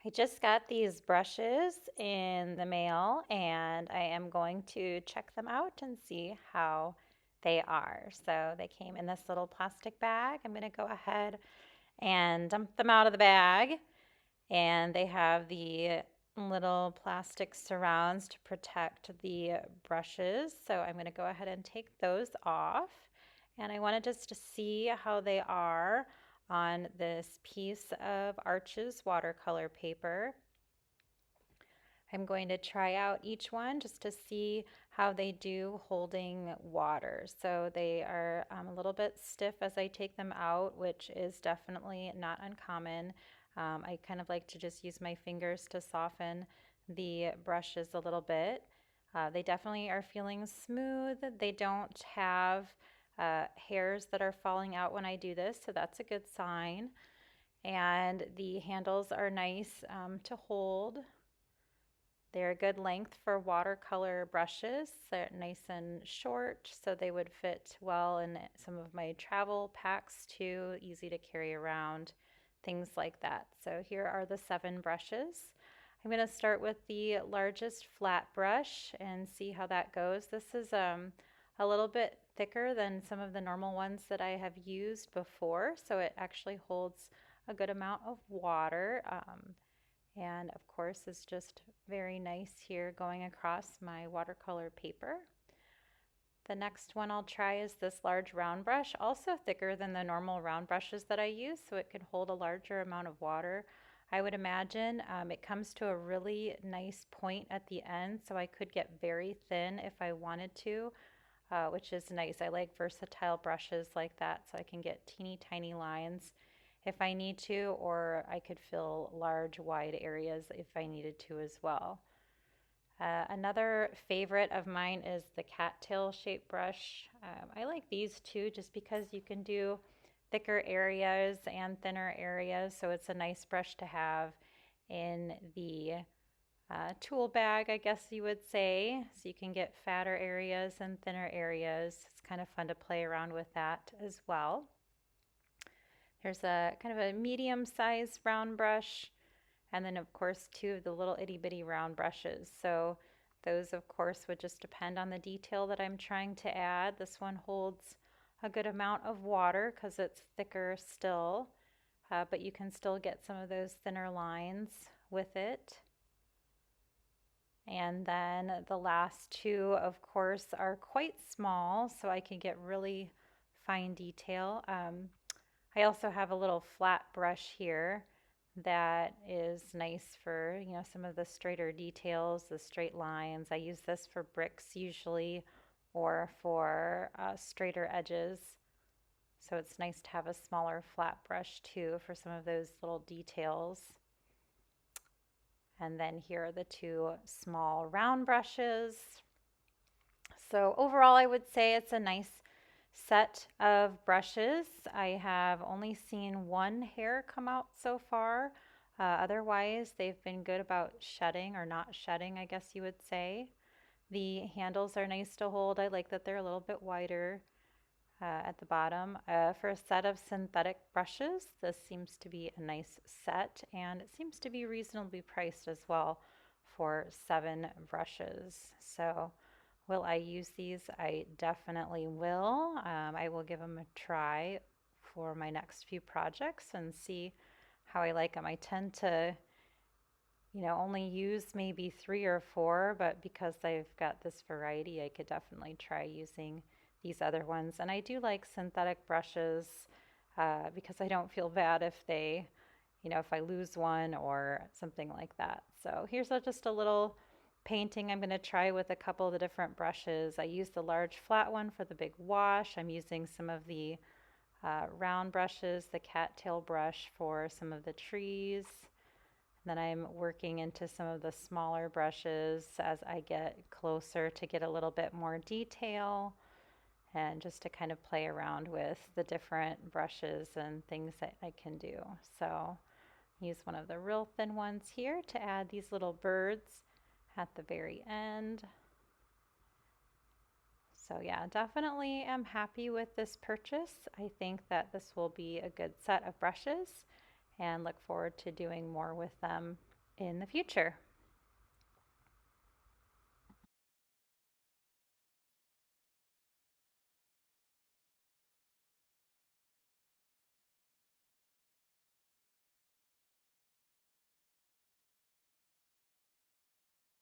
I just got these brushes in the mail and I am going to check them out and see how they are. So they came in this little plastic bag. I'm going to go ahead and dump them out of the bag. And they have the little plastic surrounds to protect the brushes. So I'm going to go ahead and take those off. And I wanted just to see how they are on this piece of Arches watercolor paper. I'm going to try out each one just to see how they do holding water. So they are a little bit stiff as I take them out, which is definitely not uncommon. I kind of like to just use my fingers to soften the brushes a little bit. They definitely are feeling smooth. They don't have hairs that are falling out when I do this, so that's a good sign. And the handles are nice to hold. They're a good length for watercolor brushes. They're nice and short, so they would fit well in some of my travel packs too, easy to carry around, things like that. So here are the 7 brushes. I'm going to start with the largest flat brush and see how that goes. This is a little bit thicker than some of the normal ones that I have used before, so it actually holds a good amount of water. And of course, it's just very nice here going across my watercolor paper. The next one I'll try is this large round brush, also thicker than the normal round brushes that I use, so it can hold a larger amount of water. I would imagine it comes to a really nice point at the end, so I could get very thin if I wanted to, which is nice. I like versatile brushes like that, so I can get teeny tiny lines if I need to, or I could fill large, wide areas if I needed to as well. Another favorite of mine is the cattail shaped brush. I like these too just because you can do thicker areas and thinner areas, so it's a nice brush to have in the tool bag, I guess you would say. So you can get fatter areas and thinner areas. It's kind of fun to play around with that as well. There's a kind of a medium sized round brush, and then of course 2 of the little itty bitty round brushes. So those of course would just depend on the detail that I'm trying to add. This one holds a good amount of water because it's thicker still, but you can still get some of those thinner lines with it. And then the last 2, of course, are quite small, so I can get really fine detail. I also have a little flat brush here that is nice for, some of the straighter details, the straight lines. I use this for bricks usually or for straighter edges. So it's nice to have a smaller flat brush too for some of those little details. And then here are the 2 small round brushes. So overall, I would say it's a nice set of brushes. I have only seen 1 hair come out so far. Otherwise, they've been good about shedding or not shedding, I guess you would say. The handles are nice to hold. I like that they're a little bit wider at the bottom. For a set of synthetic brushes, this seems to be a nice set, and it seems to be reasonably priced as well for 7 brushes. So will I use these? I definitely will. I will give them a try for my next few projects and see how I like them. I tend to, only use maybe 3 or 4, but because I've got this variety, I could definitely try using these other ones. And I do like synthetic brushes because I don't feel bad if they, if I lose one or something like that. So here's just a little painting I'm going to try with a couple of the different brushes. I used the large flat one for the big wash. I'm using some of the round brushes, the cattail brush for some of the trees. Then I'm working into some of the smaller brushes as I get closer to get a little bit more detail and just to kind of play around with the different brushes and things that I can do. So use one of the real thin ones here to add these little birds at the very end. So yeah, definitely am happy with this purchase. I think that this will be a good set of brushes and look forward to doing more with them in the future.